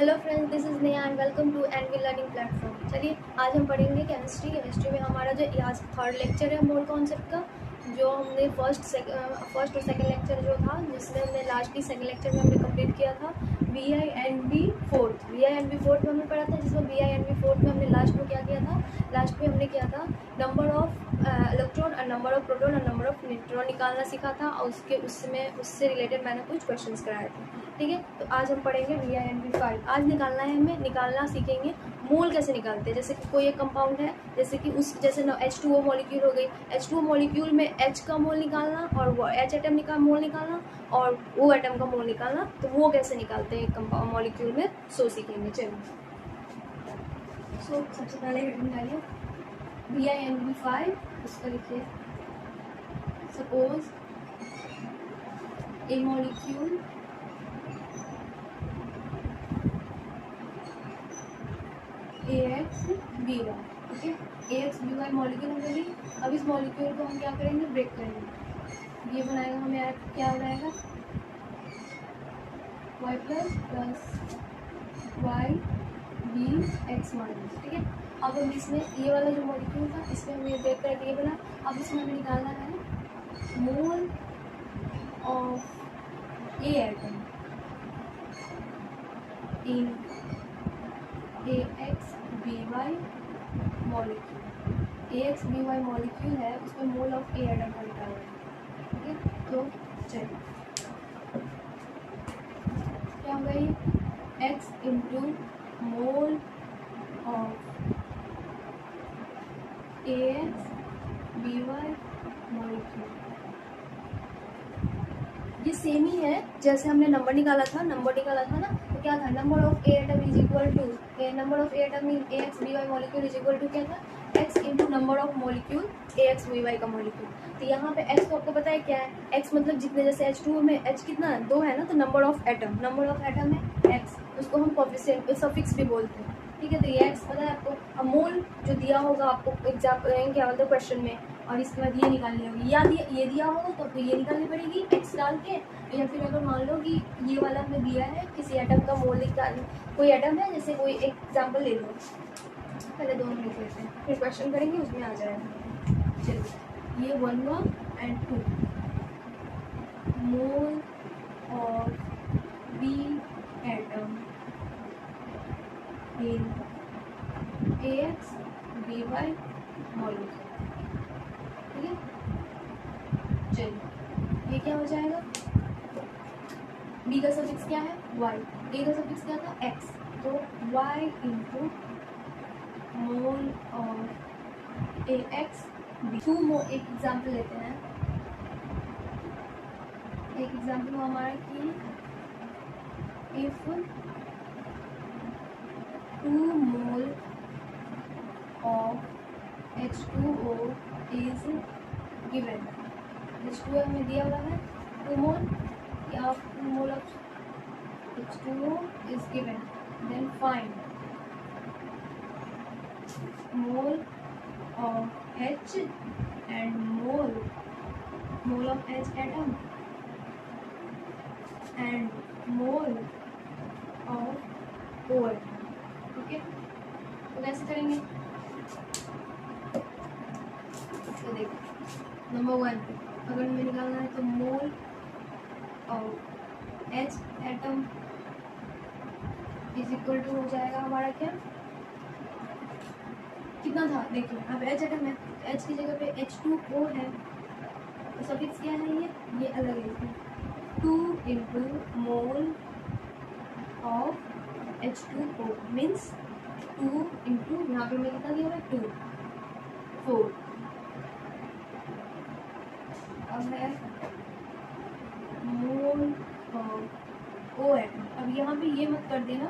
Hello friends, this is Neha and welcome to NV learning platform. चलिए आज हम पढ़ेंगे केमिस्ट्री में हमारा जो आज थर्ड लेक्चर है मोल कॉन्सेप्ट का। जो हमने फर्स्ट और सेकंड लेक्चर जो था, जिसमें हमने लास्टली सेकंड लेक्चर में हमने कंप्लीट किया था V I N B fourth में हमने पढ़ा था, जिसमें V I N B fourth में हमने लास्ट में क्या किया था, लास्ट में हमने किया था नंबर ऑफ इलेक्ट्रॉन और नंबर ऑफ प्रोटॉन और नंबर ऑफ न्यूट्रॉन निकालना सीखा था, और उससे रिलेटेड मैंने कुछ क्वेश्चंस कराए थे। ठीक है, तो आज हम पढ़ेंगे वी आई एन बी 5। आज निकालना है, हमें निकालना सीखेंगे मोल कैसे निकालते हैं। जैसे कि कोई एक कंपाउंड है, जैसे कि जैसे H2O मॉलिक्यूल हो गई, H2O मॉलिक्यूल में H का मोल निकालना और वो H एटम मोल निकालना और O एटम का मोल निकालना, तो वो कैसे निकालते हैं कंपाउंड मॉलिक्यूल में, सो सीखेंगे। चलिए, सो सबसे पहले हेडिंग डालिए वी आई एन बी 5। उसका लिखिए सपोज ए मॉलिक्यूल AXBY। ठीक है, AXBY मॉलिक्यूल हो गई। अब इस मॉलिक्यूल को हम क्या करेंगे, ब्रेक करेंगे। ये बनाएगा हमें क्या बनाएगा, y plus y b x minus. ठीक है, अब हम इसमें ये वाला जो मॉलिक्यूल था, इसमें हम ये ब्रेक करके ये बना। अब इसमें हमें निकालना है mole of a atom in AXBY molecule. AXBY molecule है, उसमें मोल ऑफ ए एटम का निकालना है। ठीक है, तो चलिए क्या होगा, ये X into mole of AXBY molecule. ये सेम ही है जैसे हमने नंबर निकाला था ना, तो क्या था, number of a atom is equal to number of a atom in AXBY molecule is equal to क्या था, X into number of molecule AXBY का मॉलिक्यूल। तो यहाँ पे X को आपको पता है क्या है, X मतलब जितने, जैसे H2O में H कितना है, 2 है ना, तो नंबर ऑफ एटम है X, उसको हम कोफिशिएंट सफिक्स भी बोलते हैं। ठीक है, तो ये X पता है आपको। अब मोल जो दिया होगा आपको एग्जाम क्या बोलते हैं क्वेश्चन में, और इसके बाद ये निकालनी होगी, या ये दिया होगा तो आपको ये निकालनी पड़ेगी X डाल के, या फिर अगर मान लो कि ये वाला हमें दिया है किसी एटम का मोल निकाल, कोई एटम है, जैसे कोई एक एग्जाम्पल ले लो, पहले दोनों लिख लेते हैं फिर क्वेश्चन करेंगे, उसमें आ जाएगा। चलिए, ये 1 हुआ and 2 mole of b atom in AXBY molecule. ठीक है, चलिए ये क्या हो जाएगा, B का सफिक्स क्या है Y, A का सफिक्स क्या था X, तो Y into mole of AXB। एक एग्जाम्पल लेते हैं, एक एग्जाम्पल हमारा कि if 2 mole of H2O is given. H2O हमें दिया हुआ है 2 मोल, या 2 mole of H2O is given, then find mole of H and mole of H atom and mole of O atom. ठीक है, तो कैसे करेंगे, तो देखो नंबर 1 अगर हमें निकालना है तो mole of H atom is equal to हो जाएगा हमारा क्या, कितना था देखिए, अब H एटम है, H की जगह पे H2O है, तो सफिक्स क्या है, ये अलग है, 2 into mole of H2O means 2 into, यहाँ पे मैं कितना दिया हुआ है 2 4। अब है मोल ऑफ O एटम। अब यहाँ पे ये मत कर देना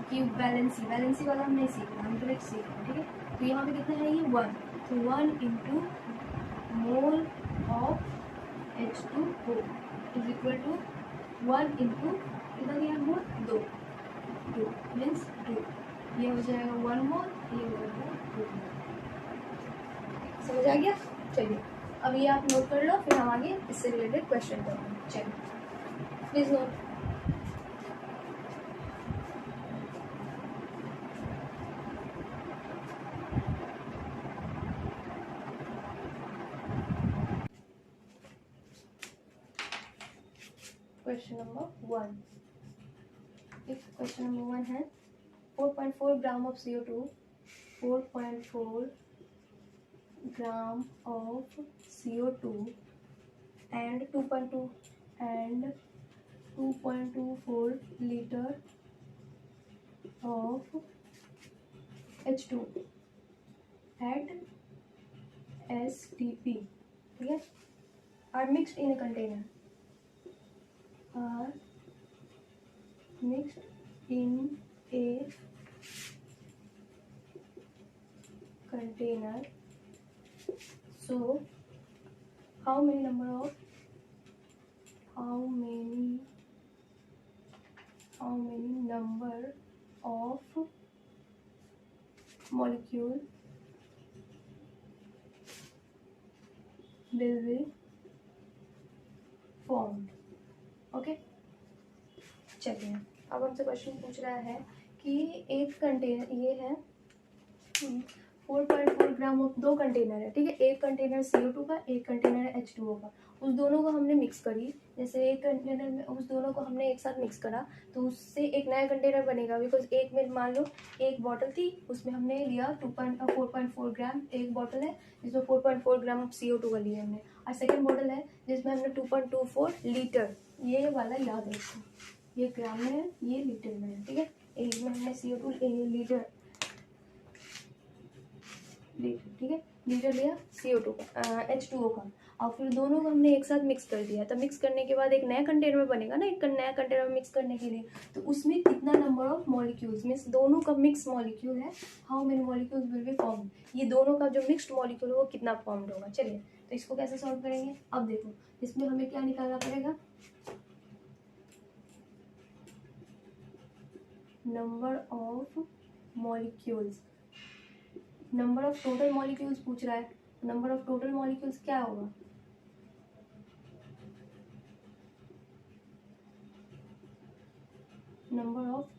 कि वैलेंसी वाला हम नहीं सीखना, हम डायरेक्ट सीखना। ठीक है, तो यहाँ पे कितना है, ये 1, तो 1 into mole of H2O is equal to 1 into कितना दिया मोल, 2 मीन्स 2, ये हो जाएगा 1 मोल, ये हो जाएगा 2 मोल। समझ आ गया। चलिए अब ये आप नोट कर लो, फिर हम आगे इससे रिलेटेड क्वेश्चन करेंगे। चलिए please note. Question number 1. If question number 1 है 4.4 gram of CO2, 4.4 gram of CO2 and 2.24 liter of H2 at STP, ठीक है, are mixed in a container, are mixed in a container. So how many number of molecule will be formed. Okay, चलिए अब हमसे question पूछ रहा है कि एक कंटेनर ये है 4.4 ग्राम ऑफ, दो कंटेनर है, ठीक है, एक कंटेनर CO2 का, एक कंटेनर है H2O का, उस दोनों को हमने मिक्स करी, जैसे एक कंटेनर में उस दोनों को हमने एक साथ मिक्स करा तो उससे एक नया कंटेनर बनेगा, बिकॉज एक में मान लो एक बॉटल थी, उसमें हमने लिया 4.4 ग्राम, एक बॉटल है जिसमें 4.4 ग्राम ऑफ CO2 का लिया हमने, और सेकेंड बॉटल है जिसमें हमने 2.24 लीटर, ये वाला याद रखो, ये ग्राम में है, ये लीटर में है, ठीक है, एक में हमने CO2 लीटर, ठीक है, लीटर लिया CO2 का, H2O का, और फिर दोनों को हमने एक साथ मिक्स कर दिया, तो मिक्स करने के बाद एक नया कंटेनर बनेगा ना, एक नया कंटेनर मिक्स करने के लिए, तो उसमें कितना नंबर ऑफ मॉलिक्यूल्स, मीन्स दोनों का मिक्स मॉलिक्यूल है, how many molecules will be form, ये दोनों का जो मिक्स्ड मॉलिक्यूल है वो कितना फॉर्म्ड होगा। चलिए तो इसको कैसे सॉल्व करेंगे, अब देखो इसमें हमें क्या निकालना पड़ेगा, number of molecules, number of total molecules पूछ रहा है, नंबर ऑफ टोटल मॉलिक्यूल्स क्या होगा, number of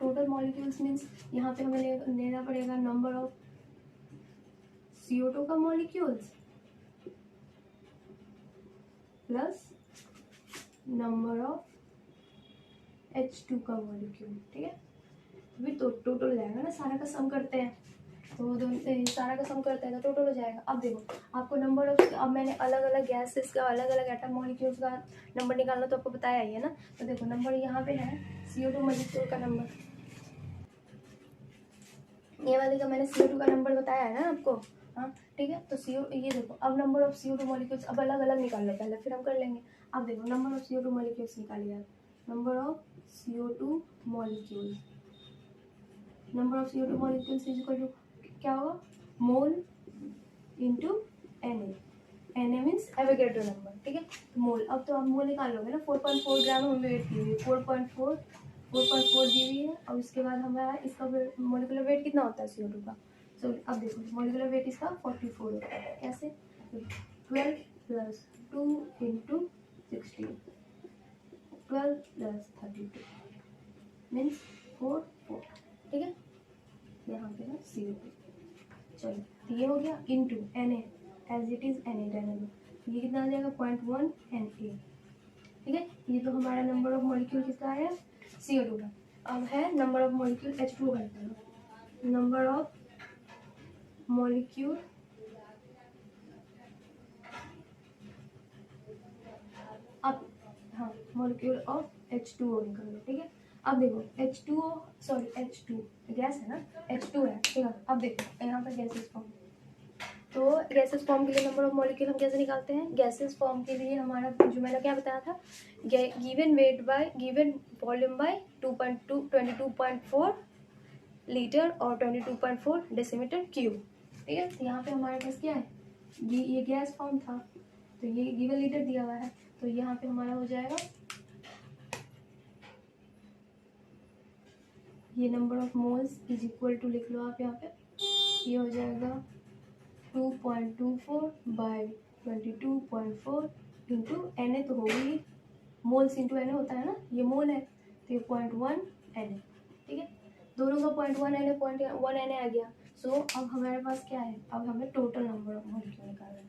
total molecules means यहाँ पे हमें लेना पड़ेगा नंबर ऑफ CO2 का molecules plus number of H2 का मॉलिक्यूल, ठीक है, भी तो टोटल हो जाएगा ना, सारा का सम करते हैं तो सारा का सम करते हैं तो टोटल हो जाएगा। अब देखो आपको नंबर ऑफ, अब मैंने अलग अलग गैसेस का, अलग अलग एटम मॉलिक्यूल्स का नंबर निकालना तो आपको बताया ही है ना, तो देखो नंबर यहाँ पे है CO2 मॉलिक्यूल का नंबर, ये वाले का मैंने CO2 का नंबर बताया है ना आपको, हाँ ठीक है, तो ये देखो अब नंबर ऑफ CO2 मॉलिक्यूल्स अब अलग अलग निकाल लो पहले, फिर हम कर लेंगे। अब देखो नंबर ऑफ CO2 मॉलिक्यूल्स निकालिए, number of CO2 molecules, number of CO2 molecules is equal to क्या होगा, mole into Na, Na means Avogadro number, ठीक है, तो मोल, अब तो आप मोल निकाल लोगे ना, 4.4 ग्राम हमें वेट दी हुई है, 4.4 दी हुई है, और इसके बाद हमारा इसका मोलिकुलर वेट कितना होता है CO2 का, सो अब देखो मोलिकुलर वेट इसका 44 होता है, कैसे, 12 + 2 × 16, 12 + 32 मीन्स 4, ठीक है, यहाँ पे ना CO2, चलो तो ये हो गया into Na as it is Na डालेंगे, ये कितना आ जाएगा 0.1 Na, ठीक है, ये तो हमारा नंबर ऑफ मॉलिक्यूल किसका आया CO2 का। अब है नंबर ऑफ मॉलिक्यूल H2O का निकालो, नंबर ऑफ मॉलिक्यूल अब, हाँ मॉलिक्यूल ऑफ H2O निकालो, ठीक है, अब देखो H2 गैस है ना, H2 है, ठीक है, अब देखो यहाँ पर गैसेस फॉर्म, तो गैसेस फॉर्म के लिए नंबर ऑफ मॉलिक्यूल हम कैसे निकालते हैं, गैसेस फॉर्म के लिए हमारा जो मैंने क्या बताया था, given weight by given volume by 22.4 litre और 22.4 डेसीमीटर क्यूब, ठीक है, तो यहाँ पे हमारे पास क्या है, ये गैस फॉर्म था, तो ये गिवन लीटर दिया हुआ है, तो यहाँ पे हमारा हो जाएगा ये number of moles is equal to, लिख लो आप यहाँ पे, ये हो जाएगा 2.24 बाई 22.4 इंटू Na, तो होगी मोल्स इंटू Na होता है ना, ये मोल है, तो ये 0.1 Na, ठीक है, दोनों का 0.1 Na 0.1 Na आ गया। सो अब हमारे पास क्या है, अब हमें टोटल नंबर ऑफ मॉलिक्यूल निकालना है,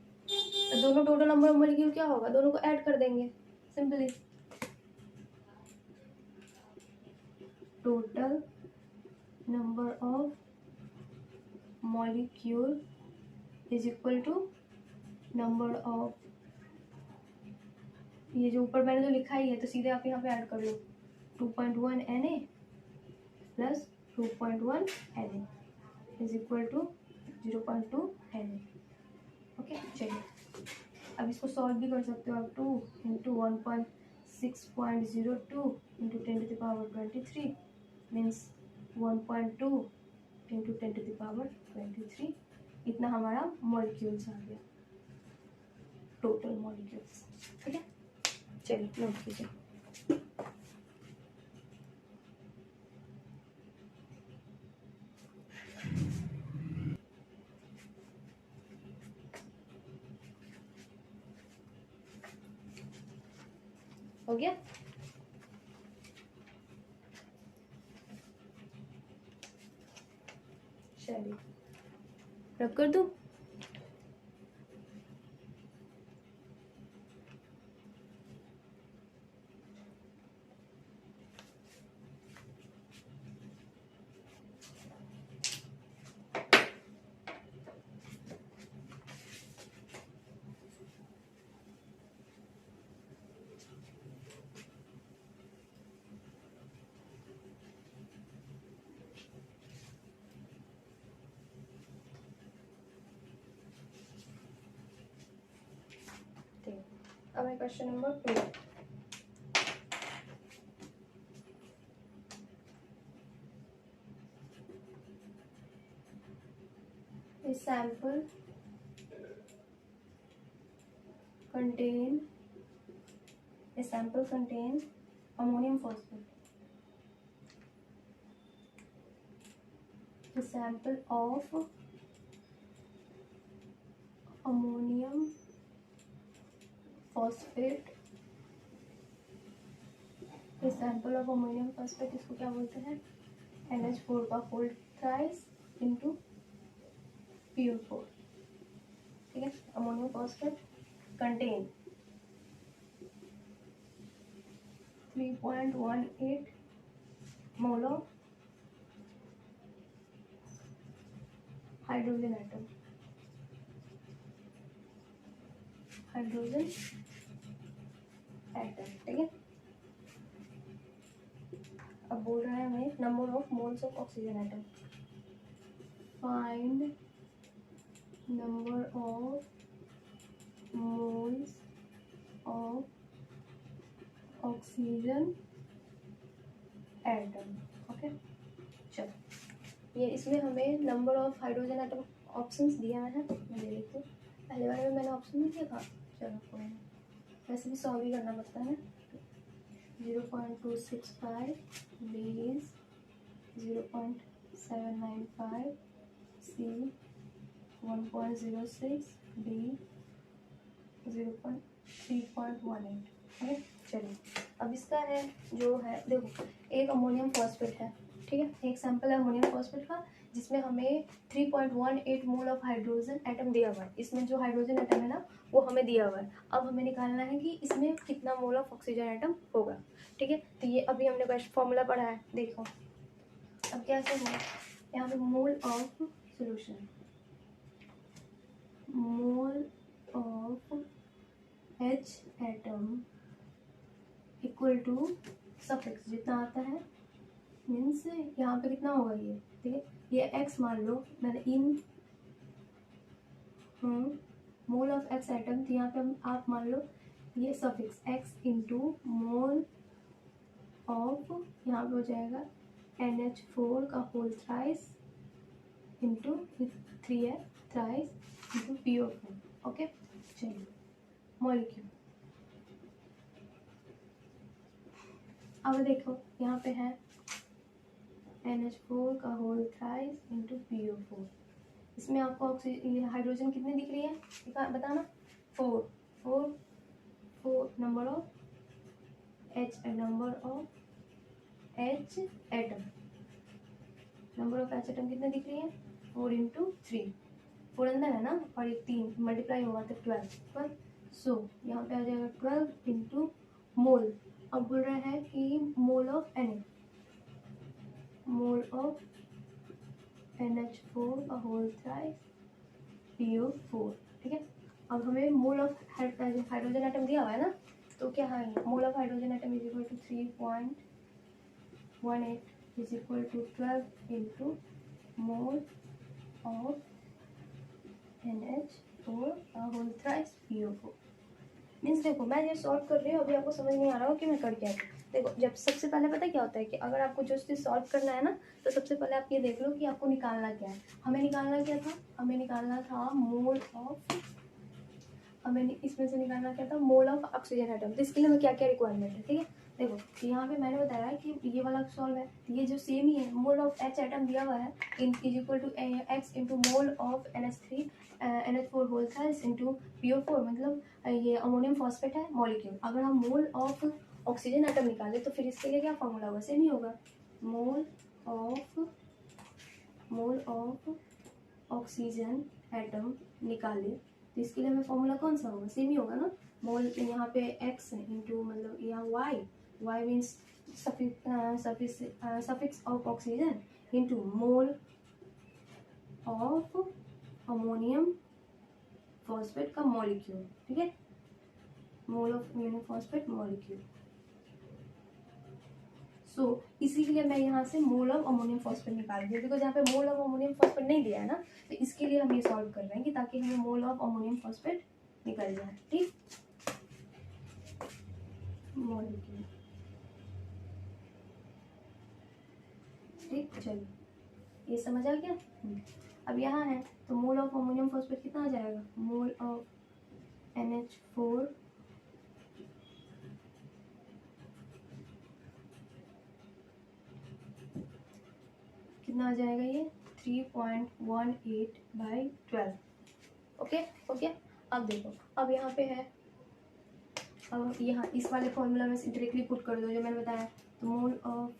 तो दोनों टोटल नंबर ऑफ मॉलिक्यूल क्या होगा, दोनों को ऐड कर देंगे simply. Total number of molecule is equal to number of, ये जो ऊपर मैंने जो लिखा ही है तो सीधे आप यहाँ पे ऐड कर लो, 2.1 Na plus 2.1 Na is equal to 0.2 Na। Okay चलिए अब इसको सॉल्व भी कर सकते हो आप। 2 इंटू 1.6.02 इंटू 10⁻23 मीन्स 1.2 इंटू 10⁻23, इतना हमारा मॉलिक्यूल्स आ गया, टोटल मॉलिक्यूल्स। ठीक है चलिए नोट कीजिए। हो गया। चलिए रब कर दूं। अब है question number 2। A sample contains ammonium phosphate. A sample of ammonium phosphate, a sample of ammonium phosphate इसको क्या बोलते हैं, NH4 का होल थ्राइस इंटू PO4। ठीक है ammonium phosphate contain 3.18 mole of hydrogen atom, ठीक है। अब बोल रहा है हमें number of moles of oxygen atom, find number of moles of oxygen atom. Okay चलो ये इसमें हमें number of hydrogen atom options दिया है, मैं ले लेती हूँ। पहले बार में मैंने ऑप्शन नहीं दिया था, चलो कोई नहीं, वैसे भी सॉल्व ही करना पड़ता है। 0.265 B is 0.795 C 1.06 D 0.318। ठीक है चलिए अब इसका है जो है, देखो एक अमोनियम फॉस्फेट है, ठीक है, एक सैंपल है अमोनियम फॉस्फेट का जिसमें हमें 3.18 मोल ऑफ हाइड्रोजन एटम दिया हुआ है। इसमें जो हाइड्रोजन एटम है ना वो हमें दिया हुआ है। अब हमें निकालना है कि इसमें कितना मोल ऑफ ऑक्सीजन एटम होगा। ठीक है तो ये अभी हमने बेस्ट फॉर्मूला पढ़ा है, देखो अब कैसे होगा, यहाँ पे mole of solution, mole of H atom equal to suffix जितना आता है, मीन्स यहाँ पे कितना होगा ये, ठीक है ये x मान लो, मैंने इन मोल ऑफ x एटम, तो यहाँ पे आप मान लो ये suffix x into mole of, यहाँ पे हो जाएगा NH4 का होल थ्राइस इंटू 3 है थ्राइस इंटू PO4। ओके चलिए मॉलिक्यूल, अब देखो यहाँ पे है NH4 का होल थ्राइस इंटू PO4। इसमें आपको हाइड्रोजन कितने दिख रही है बताना, 4 number of H atom, number of H atom कितने दिख रही है, 4 इंटू 3 4 अंदर है ना, और एक 3 मल्टीप्लाई होगा तो 12। सो यहाँ पे आ जाएगा 12 इंटू मोल। अब बोल रहा है कि mole of Na, mole of NH4 whole thrice PO4, ठीक है। अब हमें मोल ऑफ हाइड्रोजन एटम दिया हुआ है ना, तो क्या है, mole of hydrogen atom is equal to 3.18 is equal to 12 into mole of NH4 whole thrice PO4। Means देखो मैं ये सॉल्व कर रही हूँ, अभी आपको समझ नहीं आ रहा हो कि मैं कर क्या रही हूँ। देखो जब सबसे पहले पता क्या होता है कि अगर आपको जो चीज़ सॉल्व करना है ना, तो सबसे पहले आप ये देख लो कि आपको निकालना क्या है। हमें निकालना क्या था, हमें निकालना था मोल ऑफ, हमें इसमें से निकालना क्या था, मोल ऑफ ऑक्सीजन एटम। तो इसके लिए हमें क्या क्या रिक्वायरमेंट है, ठीक है। देखो यहाँ पे मैंने बताया कि ये वाला सॉल्व है, ये जो सेम ही है, मोल ऑफ H एटम दिया हुआ है is equal to X into mole of NH3 NH4 whole thrice into PO4, मतलब ये अमोनियम फॉस्फेट है मॉलिक्यूल। अगर हम मोल ऑफ ऑक्सीजन एटम निकाले तो फिर इसके लिए क्या फॉर्मूला होगा, सेम ही होगा, मोल ऑफ ऑक्सीजन एटम निकाले तो इसके लिए हमें फॉर्मूला कौन सा होगा, सेम ही होगा ना। मोल यहाँ पे x है इंटू मतलब यहाँ y means suffix of oxygen into mole of ammonium phosphate का मॉलिक्यूल, ठीक है, mole of ammonium phosphate molecule. So इसी के लिए मैं यहाँ से मोल ऑफ अमोनियम फॉस्फेट निकाल रही हूँ, बिकॉज यहाँ पे मोल ऑफ अमोनियम फॉस्फेट नहीं दिया है ना, तो इसके लिए हम ये सॉल्व कर रहे हैं कि ताकि हमें मोल ऑफ अमोनियम फॉस्फेट निकल जाए, ठीक। मॉलिक्यूल, ठीक, चलिए ये समझ आ गया। अब यहाँ है तो मोल ऑफ अमोनियम फॉस्फेट कितना आ जाएगा, मोल ऑफ NH4 कितना आ जाएगा, ये 3.18/12। Okay okay. अब देखो अब यहाँ पे है, अब यहाँ इस वाले फॉर्मूला में डायरेक्टली पुट कर दो जो मैंने बताया। तो mole of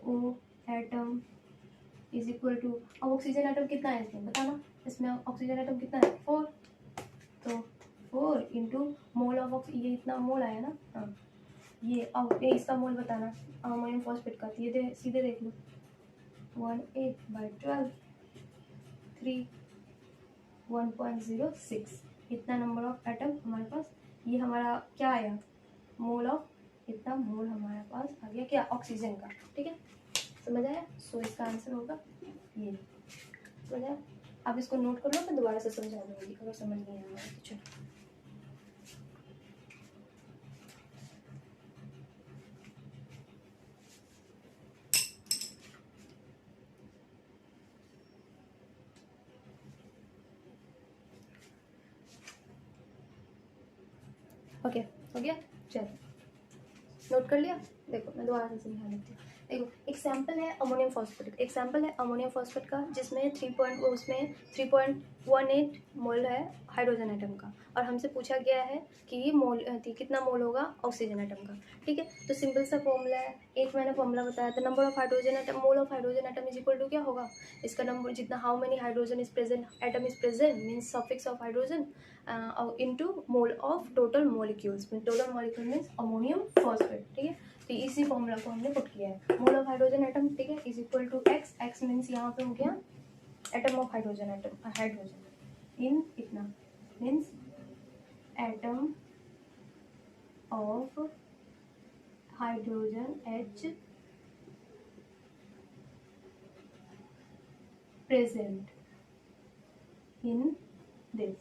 O atom is equal to, अब ऑक्सीजन एटम कितना है इसमें बताना, इसमें ऑक्सीजन एटम कितना है 4, तो 4 इंटू मोल ऑफ ये इतना मोल आया ना, हाँ ये। अब ये इसका मोल बताना अमोनियम फॉस्फेट का, तो ये सीधे देख लो 18/12 3 1.06, इतना नंबर ऑफ एटम हमारे पास। ये हमारा क्या आया, मोल ऑफ, इतना मोल हमारे पास आ गया क्या, ऑक्सीजन का, ठीक है, समझ आया। सो इसका आंसर होगा ये, समझ आया। आप इसको नोट कर लो, मैं दोबारा से समझा दूंगी अगर समझ नहीं आ रहा है तो। चलो ओके हो गया, चलो नोट कर लिया। देखो मैं दोबारा से समझा देती हूँ। देखो एग्जाम्पल है अमोनियम फॉस्फेट, एग्जाम्पल है अमोनियम फॉस्फेट का, जिसमें 3.18 मोल है हाइड्रोजन एटम का, और हमसे पूछा गया है कि मोल कितना मोल होगा ऑक्सीजन एटम का, ठीक है। तो सिंपल सा फॉर्मूला है, एक मैंने फॉर्मूला बताया था, number of hydrogen atom, mole of hydrogen atom is equal to क्या होगा, इसका नंबर जितना, how many hydrogen is present, atom is present means suffix of hydrogen into mole of total molecules, total molecule means ammonium phosphate, ठीक है। तो इसी formula को हमने पुट किया है, मोल ऑफ हाइड्रोजन एटम, ठीक है, is equal to x means यहाँ पे हो गया atom of hydrogen, atom hydrogen in इतना means atom of hydrogen H present in this,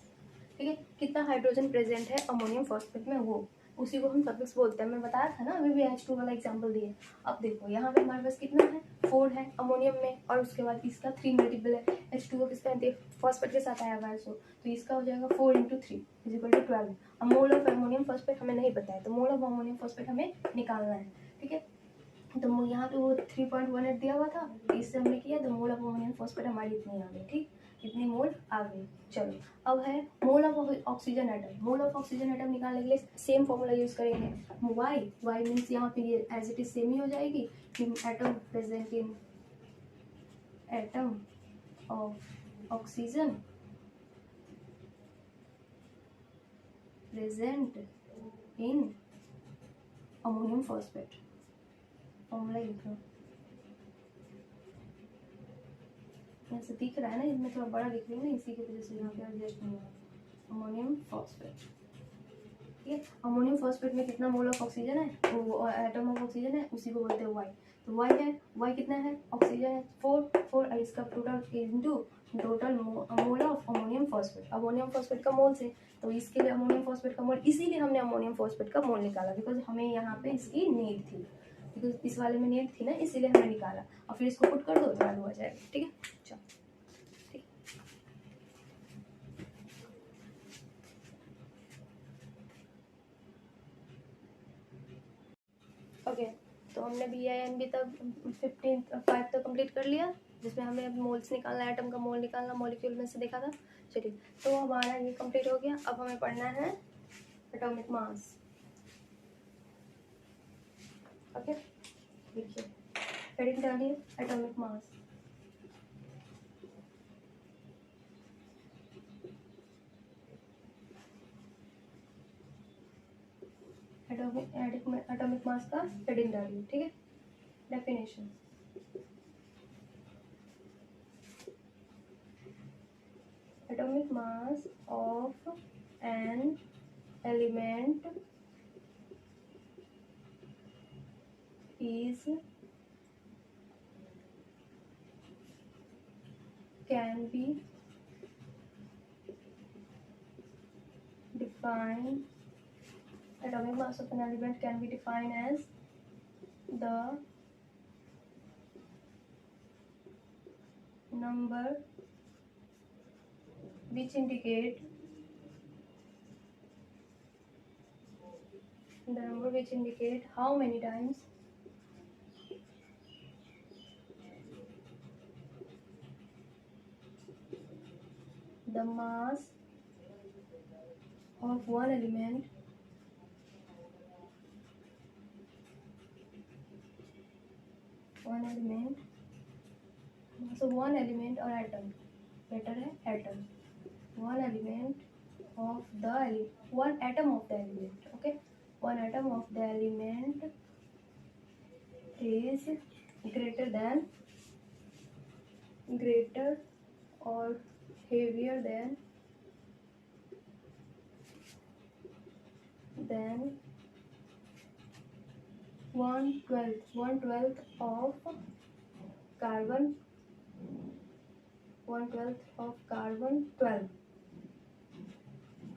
ठीक है। कितना हाइड्रोजन प्रेजेंट है अमोनियम फॉस्फेट में, वो उसी को हम सफिक्स बोलते हैं। मैं बताया था ना अभी भी H2 वाला एग्जांपल दिए। अब देखो यहाँ पे हमारे पास कितना है, 4 है अमोनियम में, और उसके बाद इसका 3 मल्टीपल है, H2O किसका फॉस्फेट के साथ आया हुआ है, सो तो इसका हो जाएगा 4 × 3 इज इक्वल टू 12। अब मोल ऑफ अमोनियम फॉस्फेट हमें नहीं पता है, तो मोल ऑफ अमोनियम फॉस्फेट हमें निकालना है, ठीक है। तो यहाँ पे वो 3.18 दिया हुआ था, इससे हमने किया तो मोल ऑफ अमोनियम फॉस्फेट हमारी इतनी आ गई, ठीक, इतनी मोल आ गई। चलो अब है mole of oxygen atom, mole of oxygen atom निकालने के लिए सेम फॉर्मूला यूज करेंगे, वाई मीन्स यहाँ पे ये एज इट इज सेम ही हो जाएगी, atom present in atom of oxygen present in ammonium phosphate. Formula लिख लो, ऐसे दिख रहा है ना, इसमें थोड़ा बड़ा लिख रही हूँ ना, इसी की वजह से यहाँ पे एडजस्ट नहीं हुआ। अमोनियम फॉस्फेट, ठीक है। अमोनियम फॉस्फेट में कितना मोल ऑफ ऑक्सीजन है, वो एटम ऑफ ऑक्सीजन है, उसी को बोलते हैं वाई। तो वाई है, वाई कितना है, ऑक्सीजन है 4 इसका total into total mole of ammonium phosphate. Ammonium phosphate का मोल से, तो इसके लिए अमोनियम फॉस्फेट का मोल, इसीलिए हमने अमोनियम फॉस्फेट का मोल निकाला, बिकॉज हमें यहाँ पे इसकी नीड थी, बिकॉज इस वाले में नीड थी ना, इसीलिए हमने निकाला। और फिर इसको पुट कर दो तो वैल्यू आ जाएगा, ठीक है। चलो ठीक, ओके। तो हमने BINB तक 5 तक कंप्लीट कर लिया, जिसमें हमें मोल्स निकालना, एटम का मोल निकालना, मॉलिक्यूल में से देखा था। चलिए, तो हमारा ये कंप्लीट हो गया। अब हमें पढ़ना है एटॉमिक मास। ओके, देखिए हेडिंग डालिए एटॉमिक मास। एटॉमिक मास का हेडिंग डालिए, ठीक है। Definition, atomic mass of an element is can be defined, atomic mass of an element can be defined as the number which indicate how many times the mass of one element so one element or atom, better है atom, one atom of the element, okay, one atom of the element is greater or heavier than 1/12 of carbon 1/12 of carbon 12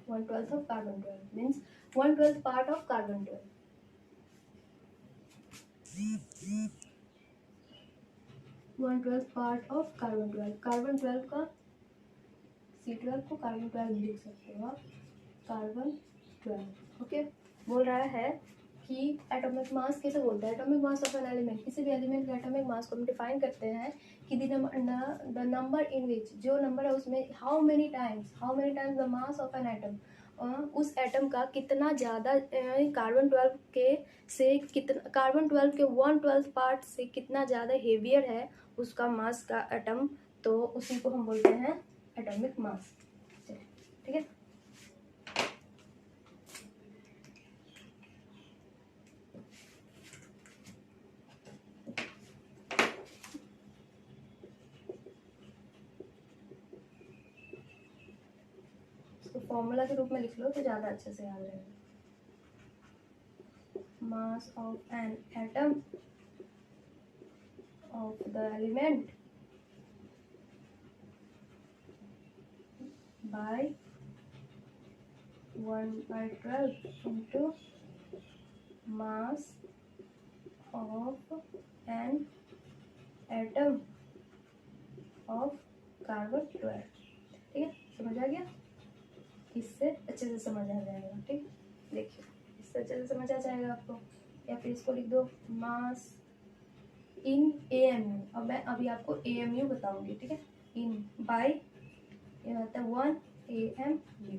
1/12 of carbon 12 means 1/12 part of carbon 12, 1/12 part of carbon 12। Carbon 12 का C12 को carbon 12 लिख सकते हो आप, carbon 12, okay. बोल रहा है कि एटॉमिक मास कैसे बोलते हैं, atomic mass of an element, किसी भी एलिमेंट के एटॉमिक मास को हम डिफाइन करते हैं कि द नंबर इन विच, जो नंबर है उसमें how many times the mass of an atom, उस एटम का कितना ज़्यादा कार्बन 12 के से कितना, कार्बन 12 के 1/12 पार्ट से कितना ज़्यादा हेवियर है उसका मास का एटम, तो उसी को हम बोलते हैं एटॉमिक मास, ठीक है। फॉर्मूला के रूप में लिख लो तो ज़्यादा अच्छे से याद रहेगा। मास of an atom of the element by 1/12 into mass of an atom of carbon 12, ठीक है। समझ आ गया, इससे अच्छे से समझ आ जाएगा, ठीक। देखिए इससे अच्छे से समझ आ जाएगा आपको, या फिर इसको लिख दो मास इन AMU। अब मैं अभी आपको AMU बताऊंगी, ठीक है। इन बाय ये होता है 1 AMU,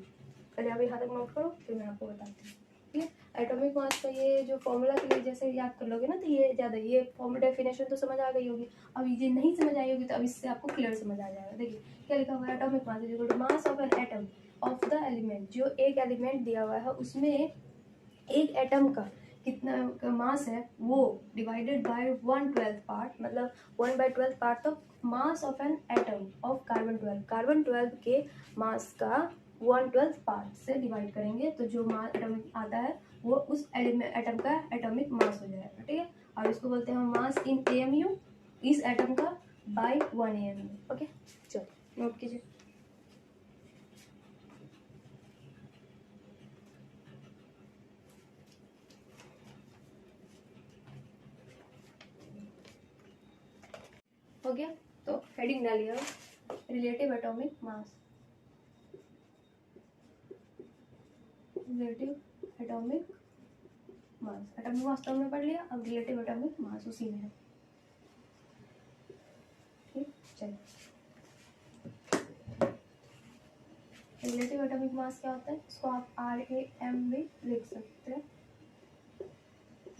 पहले आप यहाँ तक नोट करो फिर मैं आपको बताती हूँ, ठीक है। एटॉमिक मास का ये जो फॉर्मूला के लिए जैसे याद कर लोगे ना, तो ये ज़्यादा, ये फॉर्मूला डेफिनेशन तो समझ आ गई होगी। अब ये नहीं समझ आई होगी तो अब इससे आपको क्लियर समझ आ जाएगा। देखिए क्या लिखा हुआ है, atomic mass is equal to mass of an atom of the element. जो एक एलिमेंट दिया हुआ है उसमें एक एटम का कितना मास है वो डिवाइडेड बाय 1/12 पार्ट, मतलब 1/12 part of mass of an atom of carbon 12। Carbon 12 के मास का 1/12 पार्ट से डिवाइड करेंगे तो जो मास एटम आता है वो उस एटम का एटॉमिक मास हो जाएगा। ठीक है, अब इसको बोलते हैं मास इन AMU, इस एटम का बाय 1 AMU। ओके, चलो नोट कीजिए। हो गया, तो हेडिंग डालिए relative atomic mass. Relative atomic mass, atomic mass तो हमने पढ़ लिया, अब रिलेटिव एटॉमिक मास उसी में है। ठीक, चलिए रिलेटिव एटॉमिक मास क्या होता है, इसको आप RAM भी लिख सकते हैं,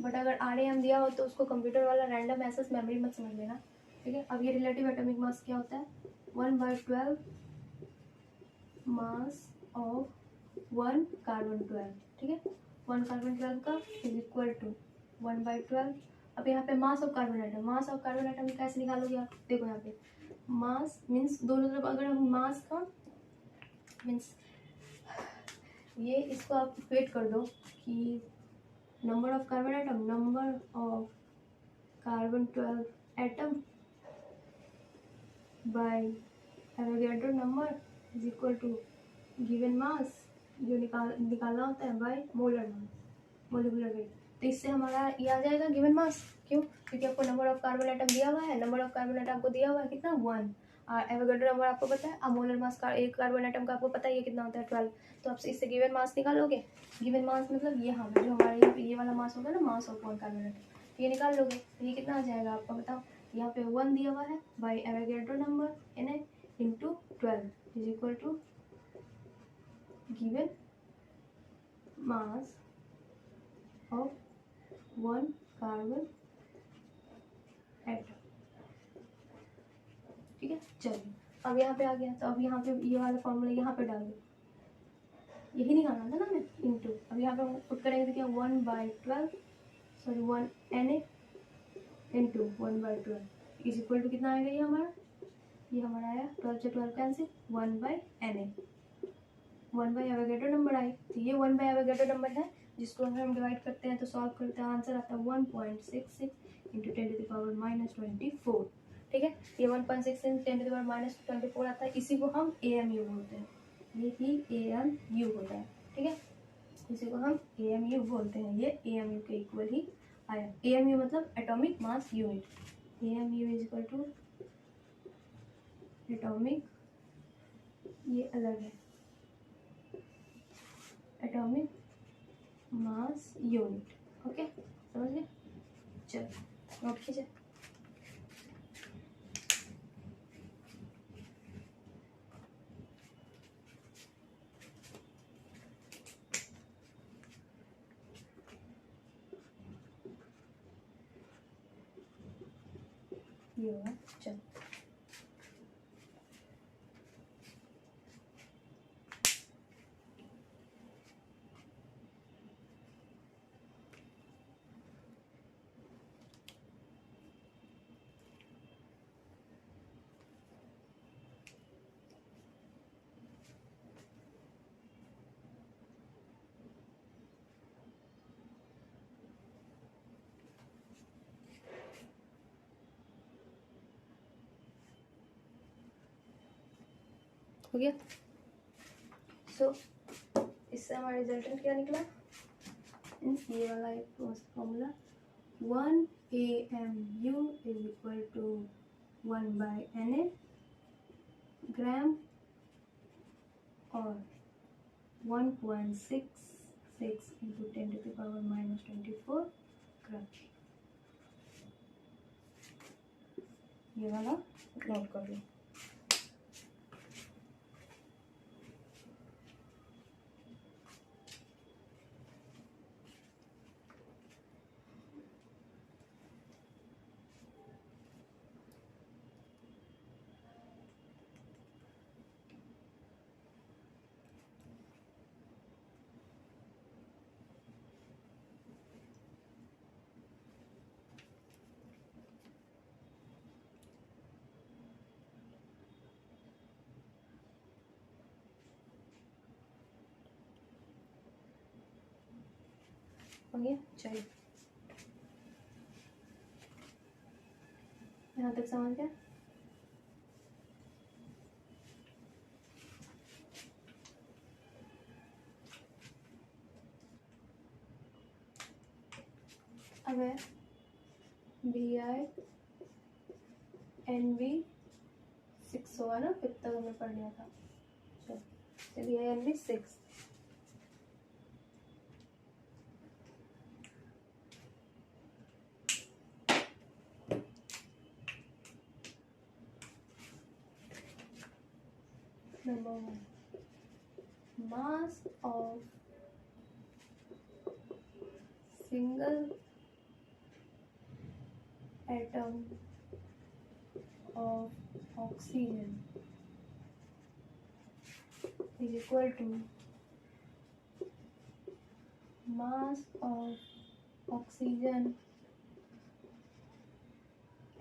बट अगर RAM दिया हो तो उसको कंप्यूटर वाला रैंडम एक्सेस मेमोरी मत समझ लेना। ठीक है, अब ये रिलेटिव एटॉमिक मास क्या होता है, 1/12 मास ऑफ 1 कार्बन 12। ठीक है, 1 कार्बन 12 का इज इक्वल टू 1/12। अब यहाँ पे mass of carbon atom, mass of carbon atom कैसे निकालोगे आप, देखो यहाँ पे मास मीन्स दोनों तरफ अगर हम मास का मीन्स ये इसको आप इक्वेट कर दो कि number of carbon atom, number of carbon 12 atom by Avogadro number is equal to given mass, जो निकालना होता है, by molar mass, molecular weight. तो इससे हमारा ये आ जाएगा गिवन मास। क्यों, क्योंकि आपको नंबर ऑफ कार्बन एटम दिया हुआ है, नंबर ऑफ कार्बन एटम को दिया हुआ है कितना 1, और एवोगैड्रो नंबर आपको पता है, अब मोलर मास का एक कार्बन एटम का आपको पता है ये कितना होता है 12। तो आप इससे गिवन मास निकालोगे, गिवन मास मतलब ये हमारा जो हमारे यहाँ पे ये वाला मास होगा ना, मास ऑफ 1 कार्बन एटम, ये निकाल लोगे तो ये कितना आ जाएगा आपका बताओ। यहाँ पे 1 दिया हुआ है by Avogadro number Na into 12 is equal to given mass of 1 carbon atom. ठीक है, चलिए अब यहाँ पे आ गया, तो अब यहाँ पे ये वाला फॉर्मूला यहाँ पे डाल दो, यही निकालना था ना हमें, इंटू अब यहाँ पे हम पुट करेंगे तो क्या 1/12 sorry 1 Na into 1/12 is equal to कितना आएगा, ये हमारा आया 12 से 12 कैंसिल, 1/Na 1/एवोगैड्रो नंबर आई, तो ये 1/एवोगैड्रो नंबर है जिसको अगर हम डिवाइड करते हैं तो सॉल्व करते हैं आंसर आता है 1.66 इंटू 10⁻24। ठीक है, ये 1.6 इंटू 10⁻24 आता है, इसी को हम AMU बोलते हैं, ये ही AMU होता है। ठीक है, इसी को हम AMU बोलते हैं, ये AMU के इक्वल ही आया। AMU मतलब atomic mass unit, AMU is equal to atomic, ये अलग है, एटॉमिक मास यूनिट। ओके, समझ गए, चलो नोट कीजिए। ये होगा, चलो हो गया। सो इससे हमारा रिजल्टेंट क्या निकला, ये वाला एक formula 1 AMU is equal to 1/Na gram और 1.66 इंटू 10⁻24 ग्राम। ये वाला नोट कर लो। हो गया। चलिए यहाँ तक समझ गया। अब है VINV6 होगा ना, फिफ्थ तक हमें पढ़ लिया था। चलो VINV6 number 1, mass of single atom of oxygen is equal to mass of oxygen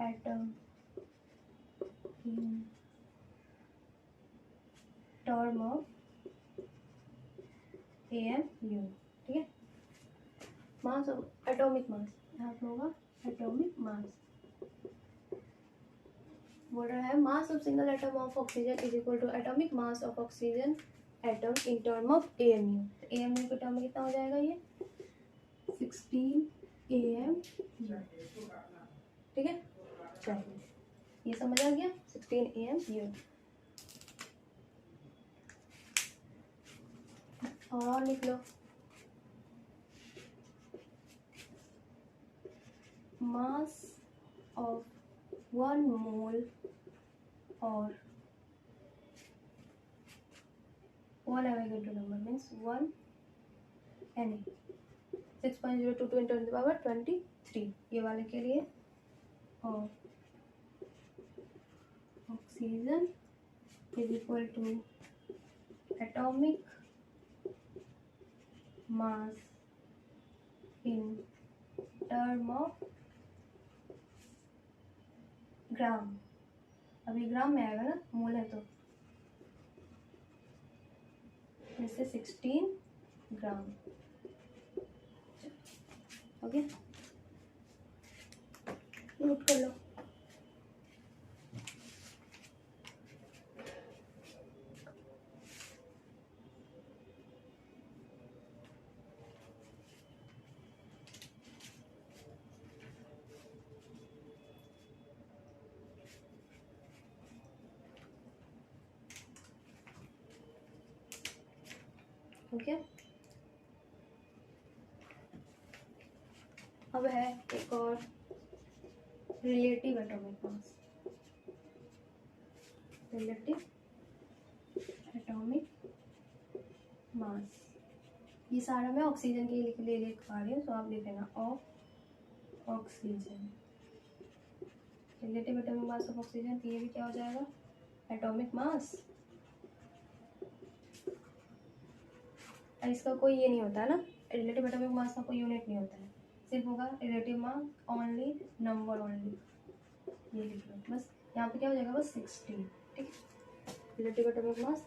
atom in term of AMU। ठीक है, मास ऑफ एटॉमिक मास, यहाँ पे होगा एटॉमिक मास। बोल रहा है mass of single atom of oxygen is equal to atomic mass of oxygen atom in term of AMU। AMU के term में कितना हो जाएगा ये 16 AMU। ठीक है, चलिए ये समझ आ गया 16 AMU। और लिख लो mass of 1 mole or 1 Avogadro number means 1 Na 6.022 into 10 to the power 23 ये वाले के लिए, और oxygen is equal to atomic mass in term of ग्राम। अभी ग्राम में आएगा ना, मोल है तो जैसे 16 ग्राम। ओके, नोट कर लो। ओके, अब है एक और relative atomic mass. Relative atomic mass, ये सारा मैं ऑक्सीजन के लिए लिख पा रही हूँ, तो आप लिख लेना of oxygen. Relative atomic mass of oxygen, तो ये भी क्या हो जाएगा एटॉमिक मास। इसका कोई ये नहीं होता है ना, रिलेटिव एटॉमिक मास का कोई यूनिट नहीं होता है, सिर्फ होगा relative mass only, number only, ये लिख लो बस। यहाँ पे क्या हो जाएगा बस 16। ठीक है, रिलेटिव एटॉमिक मास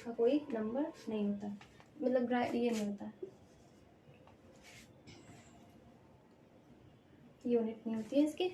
का कोई नंबर नहीं होता है, मतलब ये नहीं होता है, यूनिट नहीं होती है इसकी।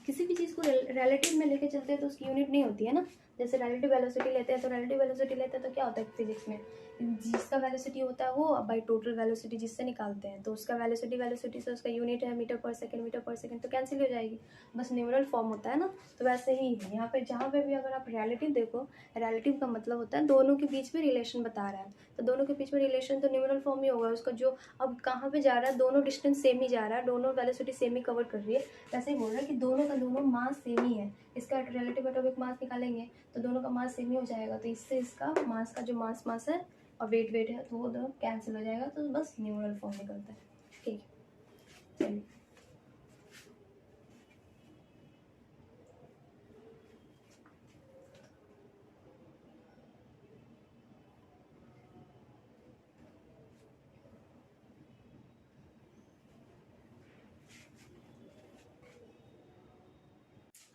किसी भी चीज़ को रिलेटिव में लेके चलते हैं तो उसकी यूनिट नहीं होती है ना। जैसे रिलेटिव वेलोसिटी लेते हैं, तो रिलेटिव वेलोसिटी लेते हैं तो क्या होता है फिजिक्स में, जिसका वेलोसिटी होता है वो बाई टोटल वेलोसिटी जिससे निकालते हैं, तो उसका वेलोसिटी से उसका यूनिट है मीटर पर सेकंड, तो कैंसिल हो जाएगी, बस न्यूमरल फॉर्म होता है ना। तो वैसे ही है यहाँ पे, जहाँ पे भी अगर आप रिलेटिव देखो, रिलेटिव का मतलब होता है दोनों के बीच में रिलेशन बता रहा है, तो दोनों के बीच में रिलेशन तो न्यूमरल फॉर्म ही होगा उसका। जो अब कहाँ पे जा रहा है, दोनों डिस्टेंस सेम ही जा रहा है, दोनों वेलोसिटी सेम ही कवर कर रही है, वैसे ही बोल रहा है कि दोनों का दोनों मास सेम ही है। इसका रिलेटिव एटॉमिक मास निकालेंगे तो दोनों का मास सेम ही हो जाएगा, तो इससे इसका मास का जो मास है और वेट है, तो वो दोनों कैंसिल हो जाएगा, तो बस न्यूमरल फॉर्म निकलता है। ठीक है, चलिए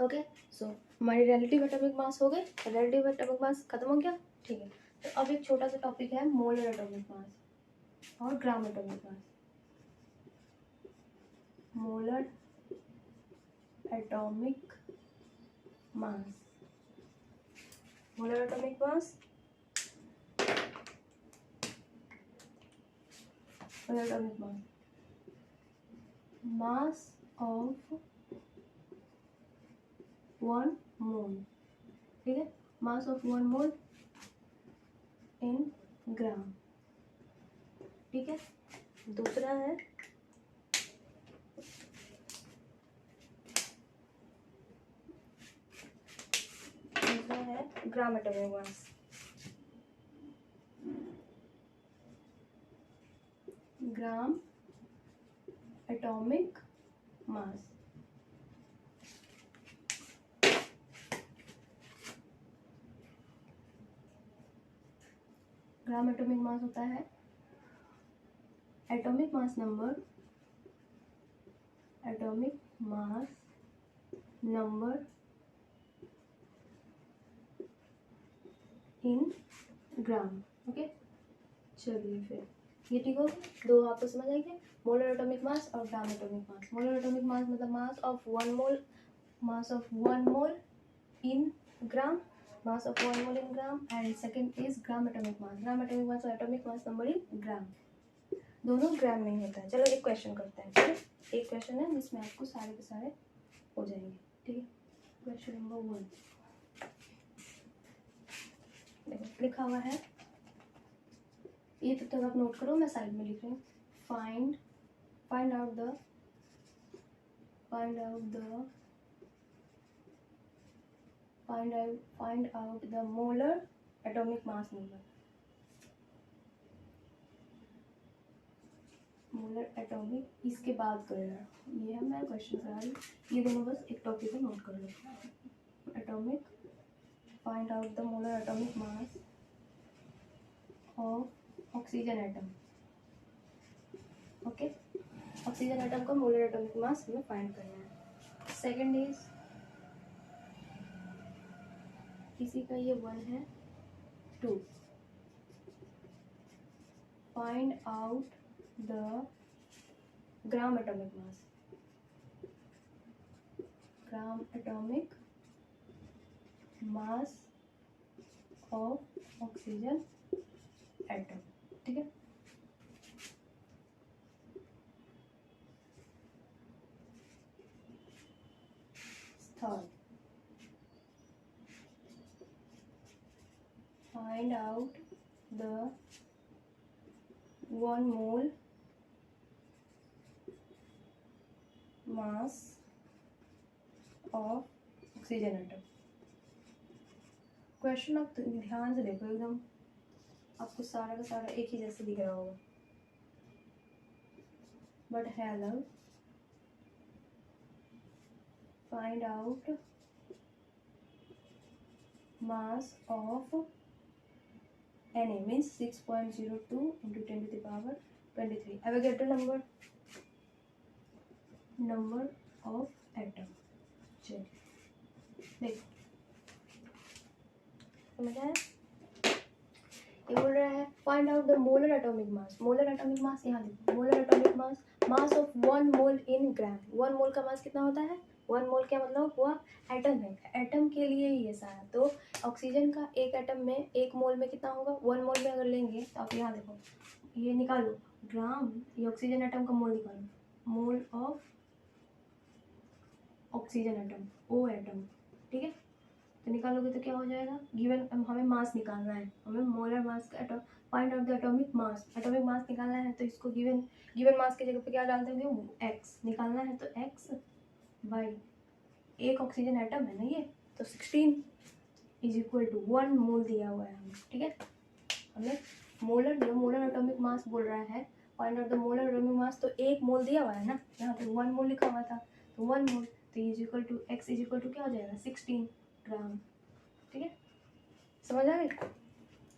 ओके। सो हमारी रिलेटिव एटॉमिक मास हो गए, रिलेटिव एटॉमिक मास खत्म हो गया। ठीक है, तो अब एक छोटा सा टॉपिक है मोलर एटॉमिक मास। और gram atomic mass, molar atomic mass, molar atomic mass, molar atomic mass, mass of 1 mole, ठीक है, मास ऑफ 1 मोल इन ग्राम, ठीक है। दूसरा है ग्राम atomic mass, gram atomic mass, gram atomic मास होता है atomic mass number, atomic mass number in gram, okay. चलिए फिर ये ठीक हो, दो आपको समझ आएंगे, मोलर एटॉमिक मास और gram atomic mass. Molar atomic mass मतलब mass of 1 mole, mass of 1 mole in gram, mass of 1 mole in gram, and second is gram atomic mass, gram atomic mass और atomic mass number in ग्राम, दोनों ग्राम में ही होता है। चलो एक question करते हैं, ठीक है। एक क्वेश्चन है जिसमें आपको सारे के सारे हो जाएंगे, ठीक है। क्वेश्चन नंबर 1 देखो लिखा हुआ है, ये तब तक आप नोट करो, मैं साइड में लिख रही हूँ। Find out the molar atomic mass number, molar atomic, इसके बाद करना, ये है मैं क्वेश्चन करा रही, ये दोनों बस एक टॉपिक में नोट कर लो। Atomic, find out the molar atomic mass of oxygen atom, okay. Oxygen atom का मोलर एटॉमिक मास हमें फाइंड करना है। सेकंड इज, किसी का ये 1 है, 2, find out the gram atomic mass, gram atomic mass of oxygen atom, ठीक है। Third, find out the 1 mole mass of oxygen atom. Question आप ध्यान से देखो, एकदम आपको सारा का सारा एक ही जैसे दिख रहा होगा, बट है अलग। Find out mass of Na means 6.02 into 10 to the power 23. I will get the number of atom. चलिए देखो, समझ आया? ये बोल रहा है find out the molar atomic mass. Molar atomic मास यहाँ देखो, molar atomic mass, mass of 1 mole in ग्राम। 1 मोल का मास कितना होता है? 1 मोल क्या मतलब हुआ? एटम है, एटम के लिए ही ये सारा। तो ऑक्सीजन का एक एटम में 1 मोल में कितना होगा? 1 मोल में अगर लेंगे तो आप यहाँ देखो, ये निकालो ग्राम, ये ऑक्सीजन एटम का मोल निकालो, mole of oxygen atom, O atom, ठीक है। तो निकालोगे तो क्या हो जाएगा? गिवन हमें मास निकालना है, हमें मोलर मास का atom, find out the atomic mass, atomic mass निकालना है तो इसको गिवन मास की जगह पे क्या डाल देंगे? एक्स निकालना है, तो एक्स बाई एक ऑक्सीजन एटम है ना ये, तो 16 इज इक्वल टू 1 मोल दिया हुआ है हमें, ठीक है। हमें मोलर, जो मोलर एटॉमिक मास बोल रहा है, find out the molar atomic मास, तो 1 मोल दिया हुआ है ना, यहाँ पे 1 मोल लिखा हुआ था, तो 1 मोल, तो is equal to x is equal to क्या हो जाएगा? 16 ग्राम, ठीक है। समझ आ गई?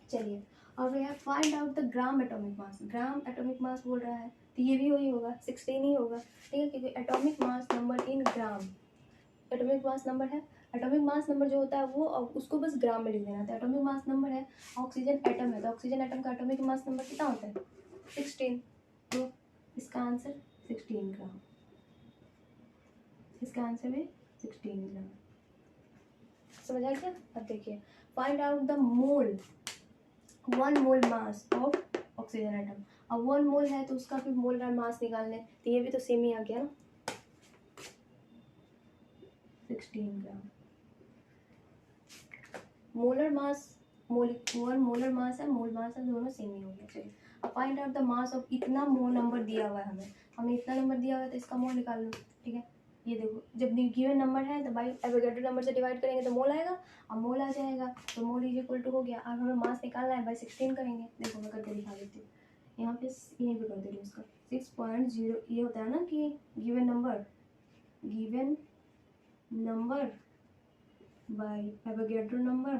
चलिए अब यह find out the gram atomic mass. Gram atomic मास बोल रहा है तो ये भी वही होगा, 16 ही होगा, ठीक है, क्योंकि atomic mass number in gram, atomic mass number है, एटॉमिक मास नंबर जो होता है वो उसको बस ग्राम में लिख देना था। एटॉमिक मास नंबर है, ऑक्सीजन एटम है, तो ऑक्सीजन एटम का एटॉमिक मास नंबर कितना होता है? 16, तो इसका आंसर 16 ग्राम, इसका आंसर है 16 ग्राम। समझ आ गया? अब देखिए, find out the mole, 1 mole mass of oxygen atom. अब 1 मोल है तो उसका फिर मोलर मास निकालने, तो ये भी तो सेम ही आ गया ना, 16 gram. Molar mass, one molar mass है, मोल मास है, दोनों सेम ही हो गया। चलिए, अब find out the mass of, इतना मोल नंबर दिया हुआ है हमें इतना नंबर दिया हुआ है तो इसका मोल निकाल लो। ठीक है, ये देखो, जब गिवन नंबर है तो बाई एवोगैड्रो नंबर से डिवाइड करेंगे तो मोल आएगा, अब मोल आ जाएगा तो मोल इज इक्वल टू हो गया। अब हमें मास निकालना है, बाई 16 करेंगे। देखो मैं करके दिखा देती हूँ, यहाँ पे यहीं पे कर दे रही हूँ इसका 6.0। ये होता है ना कि given number by Avogadro number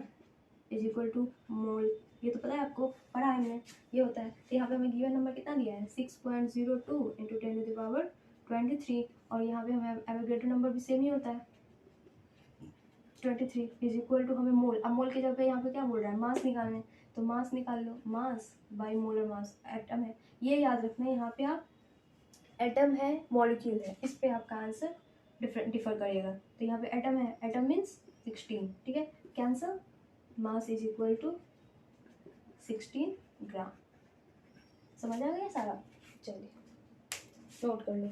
is equal to mole. ये तो पता है आपको, पढ़ा है हमने, ये होता है। तो यहाँ पे हमें गिवन नंबर कितना दिया है, 6.02 इंटू 10⁻23, और यहाँ पे हमें एवोगैड्रो नंबर भी सेम ही होता है 23 इज इक्वल टू हमें मोल। अब मोल के जगह पे यहाँ पे क्या बोल रहा है, मास निकालने, तो मास निकाल लो, mass by molar mass. Atom है, ये याद रखना है, यहाँ पे आप एटम है मॉलिक्यूल है, इस पे आपका आंसर डिफर करेगा। तो यहाँ पे एटम है, एटम मीन्स 16। ठीक है, cancel, mass is equal to 16 gram. समझ आ गया सारा? चलिए नोट कर लो।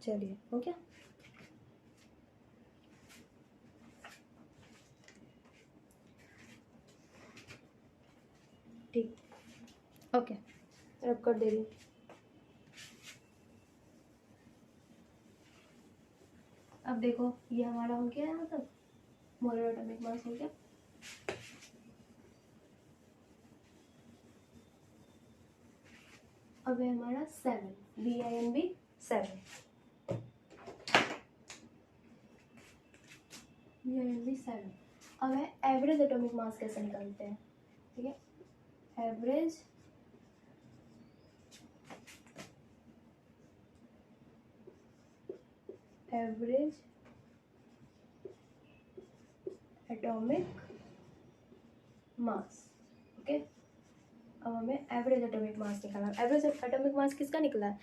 चलिए, हो गया? ठीक, ओके, रब कर दे रही हूँ। अब देखो, ये हमारा हो गया है, मतलब मोलर एटॉमिक मास हो गया। अब है हमारा 7, BINB 7, BINB 7। अब है एवरेज एटॉमिक मास कैसे निकालते हैं। ठीक है, एवरेज एटॉमिक मास। ओके, अब हमें एवरेज एटॉमिक मास निकालना। एवरेज एटॉमिक मास किसका निकलता है,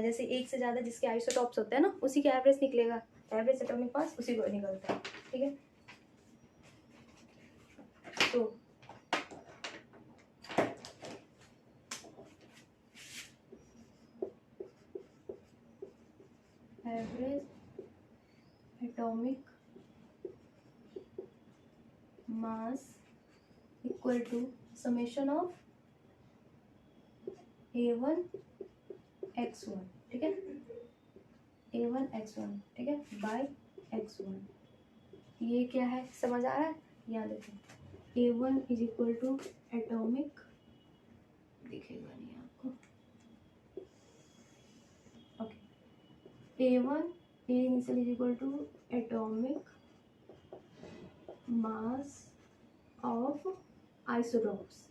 जैसे एक से ज़्यादा जिसके आइसोटॉप्स होते हैं ना, उसी के एवरेज निकलेगा। एवरेज एटॉमिक मास उसी को निकलता है। ठीक है, तो average atomic mass equal to summation of A1 x1। ठीक है, A1 x1, ठीक है, बाय x1। ये क्या है, समझ आ रहा है? यहाँ देखो, A1 is equal to atomic, दिखेगा नहीं आपको, okay, A1 A initial is equal to atomic mass of isotopes,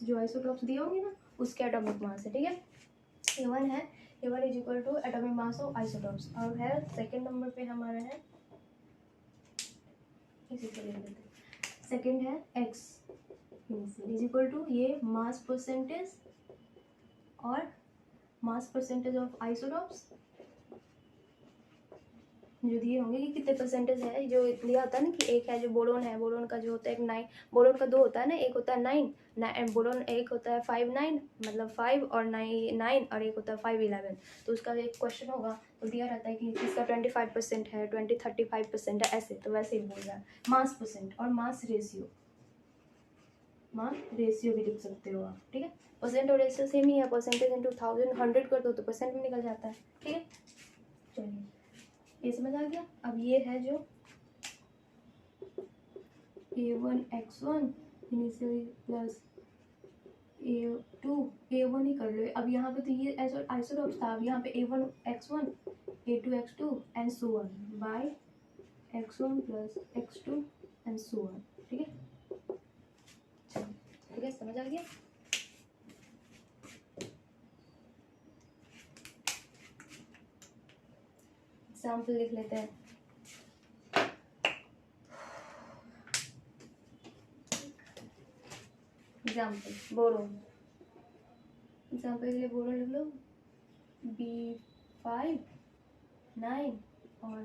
जो आइसोटॉप्स दिए होंगे ना, उसके एटॉमिक मास है। ठीक है, A1 है, A1 is equal to atomic mass of isotopes. और है सेकेंड नंबर पे हमारा है, इसी को लिख देते हैं, सेकेंड है X इज इक्वल टू ये मास परसेंटेज और मास परसेंटेज ऑफ आइसोटॉप्स जो दिए होंगे कि कितने परसेंटेज है, जो दिया होता है ना कि एक है जो बोरोन है, बोरोन का जो होता है 9, बोरोन का 2 होता है ना, एक होता है 9, बोरोन एक होता है 5 9, मतलब 5 और 9, और एक होता है 5 11। तो उसका एक क्वेश्चन होगा तो दिया रहता है कि इसका 25% है, 35% है, ऐसे। तो वैसे ही बोल रहा है मास परसेंट और मास रेशियो भी लिख सकते हो आप। ठीक है, परसेंट और रेशियो सेम ही है, परसेंटेज इंटू 100 कर दो तो परसेंट में निकल जाता है। ठीक है, चलिए ये समझ आ गया। अब ये है जो A1 x1 initially plus A2 A1 ही कर लो। अब यहाँ पे तो ये आइसोटॉप्स था, अब यहाँ पे A1 x1 A2 x2 and so on by x1 plus x2 and so on. ठीक है, समझ आ गया? एग्जाम्पल लिख लेते हैं। एग्जाम्पल बोरोन, एग्जाम्पल के लिए बोरोन लिख लो B5 9 और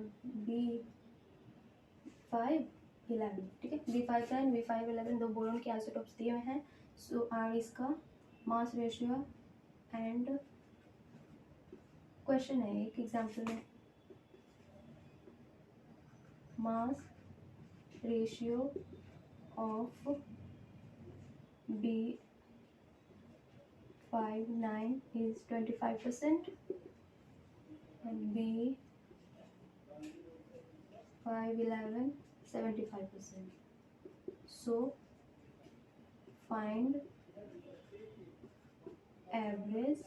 B5 11, ठीक है। B5 9 B5 11 दो बोरोन के आइसोटोप्स दिए हुए हैं। सो आर इसका मास रेशियो एंड क्वेश्चन है एक एग्जाम्पल में mass ratio of B5 9 is 25% and B5 11 75%. So find average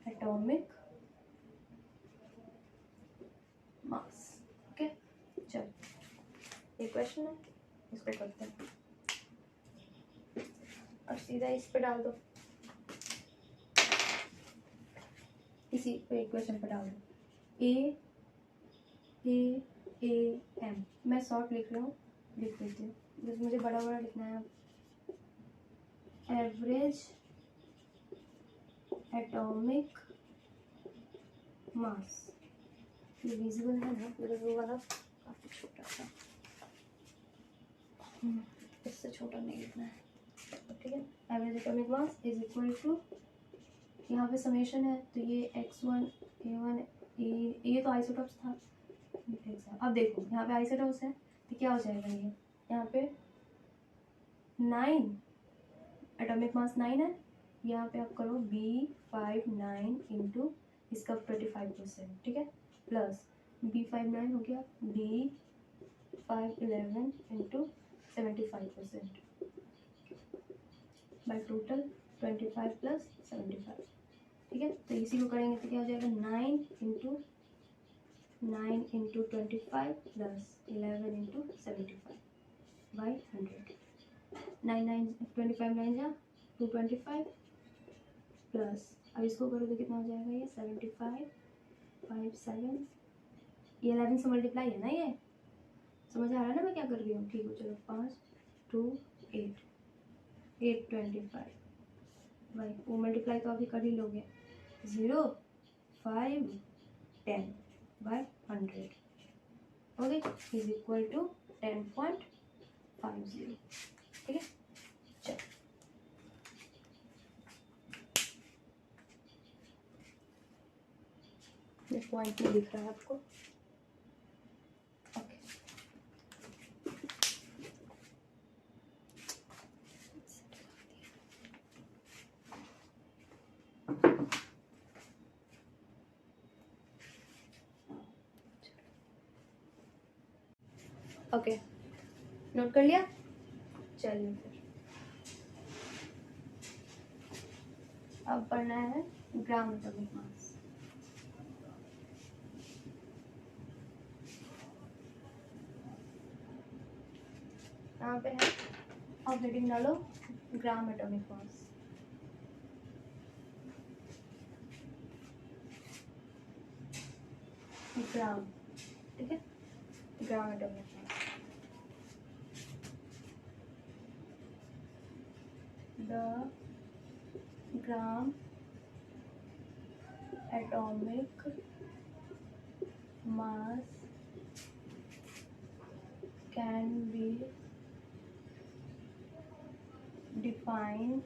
atomic mass. Okay, चलो ये क्वेश्चन है, इसको करते हैं और सीधा इस पे डाल दो, इसी पे क्वेश्चन पे डाल दो A M। मैं शॉर्ट लिख रहा हूँ, लिख देती हूँ, बस मुझे बड़ा बड़ा लिखना है। एवरेज एटॉमिक मास, ये विजिबल है ना, मेरा वो वाला काफ़ी छोटा था, इससे छोटा नहीं लिखना है, ठीक है। Average atomic mass is equal to, यहाँ पे समेशन है तो ये x1 A1 ये तो आइसोटॉप्स था। अब देखो यहाँ पे आइसोटॉप्स है तो क्या हो जाएगा, ये यहाँ पे 9 एटॉमिक मास 9 है, यहाँ पे आप करो B5 9 इंटू इसका 25%, ठीक है, प्लस B5 9 हो गया B5 11 into 75% by total 25 plus 75, ठीक है। तो इसी को करेंगे तो क्या हो जाएगा 9 इंटू 25 प्लस 11 इंटू 75 बाई 100। 25 9 जा 225 प्लस, अब इसको करो तो कितना हो जाएगा, ये 75 5 7, ये 11 से मल्टीप्लाई है ना, ये समझ आ रहा है ना मैं क्या कर रही हूँ, ठीक है। चलो 5 2 8 825 भाई, वो मल्टीप्लाई तो अभी कर ही लोगे, 0 5 10 by 100, okay, is equal to 10.50, ठीक है। चलो ये पॉइंट में दिख रहा है आपको, ओके। ओके, नोट कर लिया, चलिए फिर अब पढ़ना है ग्राम एटॉमिक मास। यहाँ पे है, आप हेडिंग डालो ग्राम एटॉमिक मास, ग्राम, ठीक है, ग्राम atomic mass. The gram atomic mass can be defined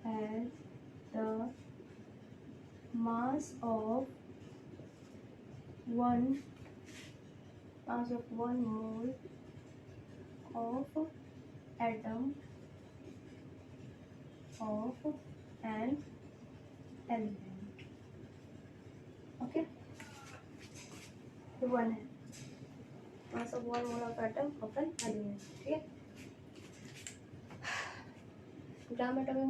as the mass of one mole of atom of an element, okay, one है mass of one mole of atom of an element, ठीक है। ग्राम atomic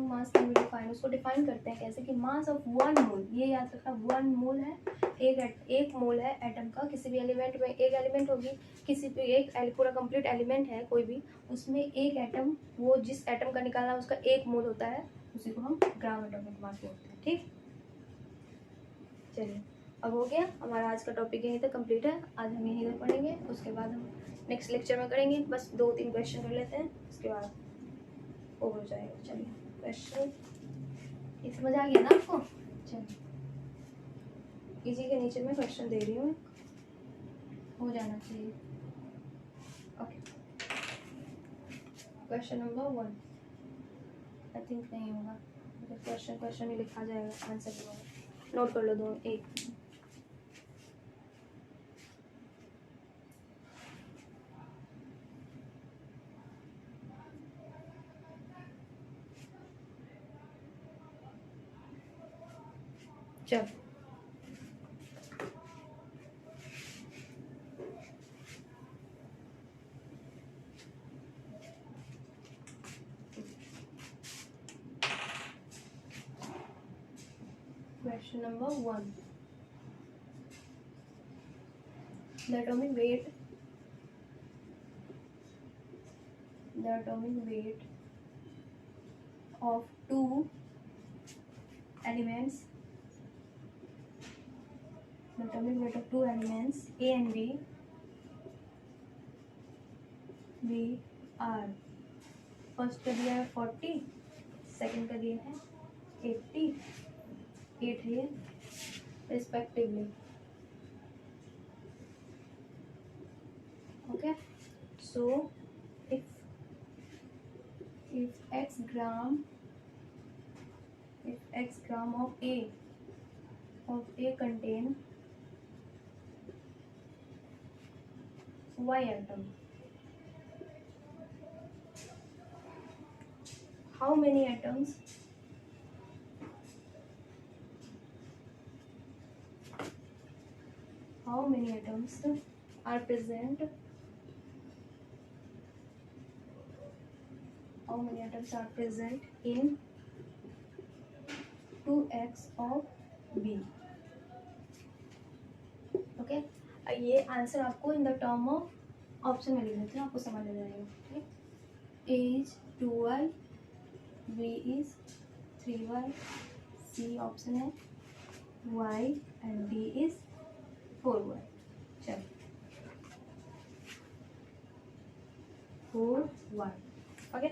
mass can be define, उसको define करते हैं कैसे कि मास of 1 मोल, ये याद रखना 1 मोल है, एक मोल है एटम का, किसी भी एलिमेंट में एक एलिमेंट होगी, किसी भी एक पूरा कंप्लीट एलिमेंट है कोई भी, उसमें एक एटम, वो जिस एटम का निकालना उसका 1 मोल होता है, उसी को हम ग्राम एटॉमिक मास बोलते हैं। ठीक, चलिए अब हो गया हमारा आज का टॉपिक, यहीं तक कंप्लीट है। आज हम यहीं तक पढ़ेंगे, उसके बाद हम नेक्स्ट लेक्चर में करेंगे, बस 2-3 क्वेश्चन कर लेते हैं, उसके बाद ओवर हो जाएगा। चलिए क्वेश्चन, ये समझ आ गया ना आपको? चलिए इजी के नीचे मैं क्वेश्चन दे रही हूँ, हो जाना चाहिए। Okay, question number 1 I think नहीं होगा, क्वेश्चन ही लिखा जाएगा, आंसर भी होगा, नोट कर लो दो एक। चल question number 1, the atomic weight of two elements, the atomic weight of two elements A and B are, first का दिया है 40, सेकंड का दिया है 88 है respectively. Okay, so if x gram of A contain Y atom, how many atoms are present, in 2x of B? Okay, ये answer आपको in the term of option में लिख देते हैं, आपको समझ आ जाएगा। ठीक, A is 2y, B is 3y, C option है y and D is 4y। चलो 4y। ओके,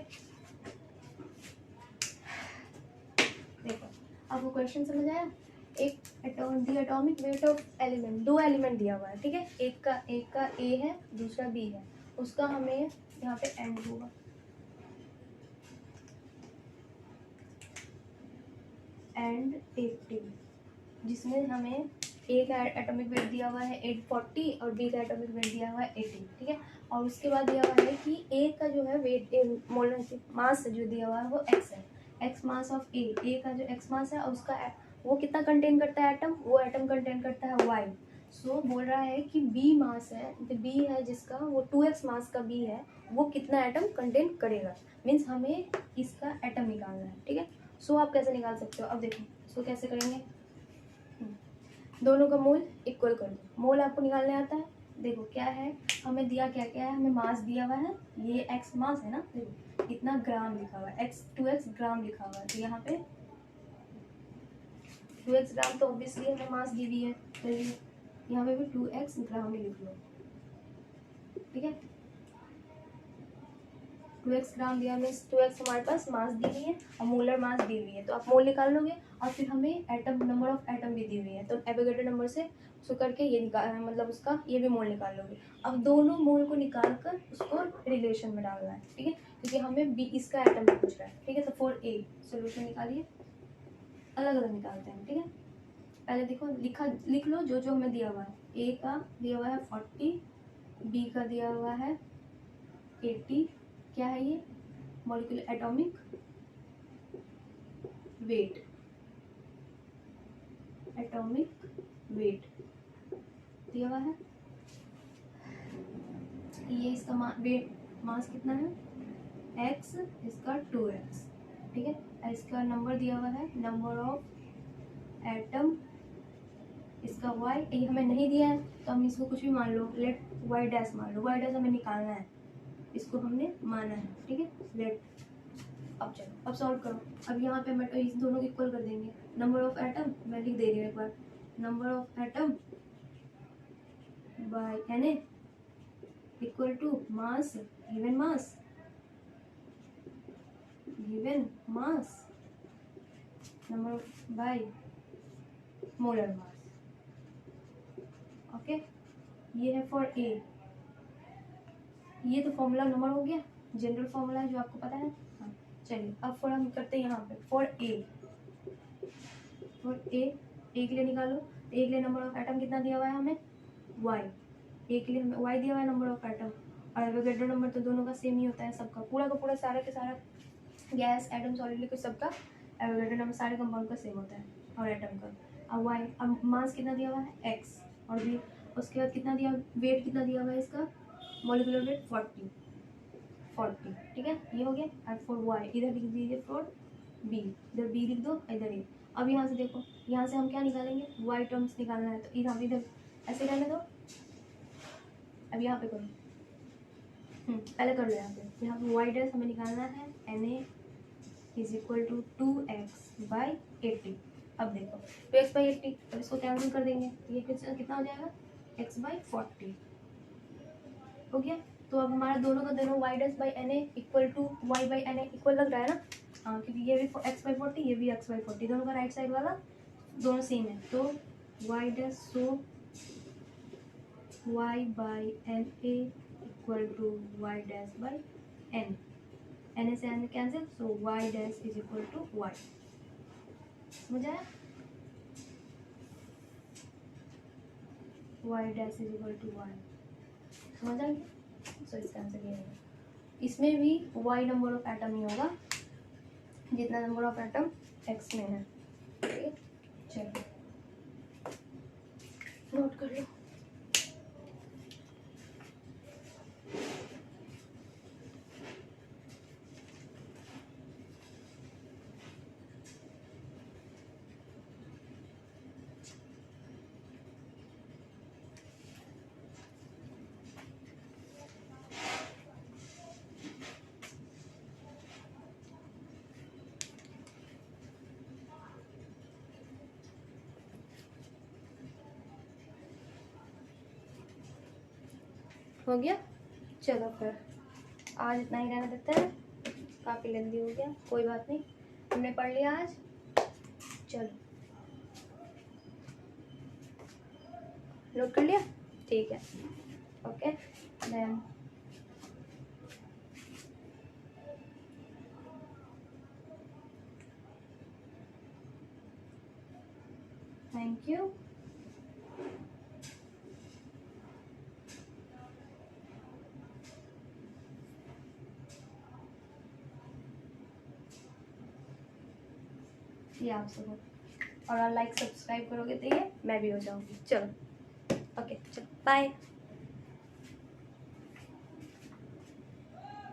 देखो आपको क्वेश्चन समझ आया? एक atomic weight of element, 2 element दिया हुआ है, ठीक है, एक का A है, दूसरा B है, उसका हमें यहाँ पे एंड होगा, एंड 80, जिसमें हमें A का एटॉमिक वेट दिया हुआ है 840 और B का एटॉमिक वेट दिया हुआ है 80, ठीक है, और उसके बाद दिया हुआ है कि A का जो है वेट मोलर मास जो दिया हुआ है वो x है, x मास ऑफ A का जो x मास है उसका वो कितना कंटेन करता है एटम, वो एटम कंटेन करता है y। सो बोल रहा है कि B मास है, तो B है जिसका वो 2x मास का B है, वो कितना एटम कंटेन करेगा, मीन्स हमें इसका एटम निकालना है। ठीक है, सो आप कैसे निकाल सकते हो, अब देखो सो कैसे करेंगे, दोनों का मोल इक्वल कर दो, मोल आपको निकालने आता है। देखो क्या है, हमें दिया क्या क्या है, हमें मास दिया हुआ है, ये x मास है ना, देखो कितना ग्राम लिखा हुआ है, 2x ग्राम लिखा हुआ है, तो यहाँ पे 2x ग्राम, तो ऑब्वियसली हमें मास दी हुई है, तो यहाँ पे भी 2x ग्राम ही लिख लो। ठीक है, 2x ग्राम दिया, मीन्स 2x हमारे पास मास दी हुई है और मोलर मास दी हुई है, तो आप मोल निकाल लोगे, और फिर हमें एटम नंबर ऑफ एटम भी दी हुई है, तो एवोगैड्रो नंबर से उसको करके ये निकाल, मतलब उसका ये भी मोल निकाल लोगे। अब दोनों मोल को निकाल कर उसको रिलेशन में डालना है, ठीक है, क्योंकि हमें बी इसका एटम पूछ रहा है। ठीक है, तो फॉर A सोल्यूशन निकालिए, अलग अलग निकालते हैं। ठीक है, पहले देखो लिख लो जो जो हमें दिया हुआ है, A का दिया हुआ है 40, B का दिया हुआ है 80, क्या है ये, मॉलिक्यूलर एटॉमिक वेट, दिया हुआ है, ये इसका मास कितना है x, इसका 2x, ठीक है। इसका नंबर दिया हुआ है, नंबर ऑफ एटम, इसका y, ये हमें नहीं दिया है तो हम इसको कुछ भी मान लो, लेट y डैश मान लो, y डैश हमें निकालना है, इसको हमने माना है, ठीक है। लेट, अब चलो अब सॉल्व करो। अब यहाँ पे मैं इस दोनों को इक्वल कर देंगे। नंबर ऑफ एटम मैं लिख दे रही हूँ एक बार, number of atom by Na equal to mass given mass, given mass number by molar mass, okay. ये है फॉर ए, ये तो फॉर्मूला नंबर हो गया, जनरल फॉर्मूला है जो आपको पता है। हाँ चलिए अब फॉर हम करते हैं यहाँ पे फॉर ए, फॉर ए के लिए निकालो। ए के लिए नंबर ऑफ एटम कितना दिया हुआ है हमें, वाई, ए के लिए हमें वाई दिया हुआ है नंबर ऑफ एटम, और एवोगैड्रो नंबर तो दोनों का सेम ही होता है, सबका पूरा का पूरा सारा के सारा गैस एटम सॉलिड लिक्विड सबका एवोगैड्रो नंबर सारे कंपाउंड का सेम होता है, और एटम का। अब वाई, अब मास कितना दिया हुआ है एक्स, और भी उसके बाद कितना दिया, वेट कितना दिया हुआ है इसका, मॉलिक्यूलर वेट 40, ठीक है, ये हो गया। और फॉर वाई इधर लिख दीजिए फॉर बी, इधर बी लिख दो, इधर ए। अब यहाँ से देखो, यहाँ से हम क्या निकालेंगे, वाई टर्म्स निकालना है, तो इधर इधर ऐसे रहने दो। अब यहाँ पे करो, पहले कर लो यहाँ पे वाई डैश हमें निकालना है, Na is equal to 2x/80। अब देखो 2x/80, अब इसको कैंसिल कर देंगे, ये कितना हो जाएगा, x/40 हो गया। तो अब हमारा दोनों का दोनों y dash by Na equal to y/Na equal लग रहा है ना, हाँ, क्योंकि ये भी x/40 ये भी x/40, दोनों का राइट साइड वाला दोनों सेम है, तो y dash, so y/Na equal to y dash by n, Na से n cancel, so y dash is equal to y। समझ आया, y dash is equal to y, समझ आ गया। सो इसका आंसर ये होगा, इसमें भी y नंबर ऑफ एटम ही होगा जितना नंबर ऑफ एटम x में है, ठीक है। चलो नोट कर लो। हो गया, चलो फिर आज इतना ही रहने देते हैं, काफ़ी लेंदी हो गया, कोई बात नहीं, हमने पढ़ लिया आज। चलो नोट कर लिया, ठीक है, ओके देन थैंक यू। ये आप सब, और लाइक सब्सक्राइब करोगे तो ये मैं भी हो जाऊंगी। चलो ओके, चलो बाय।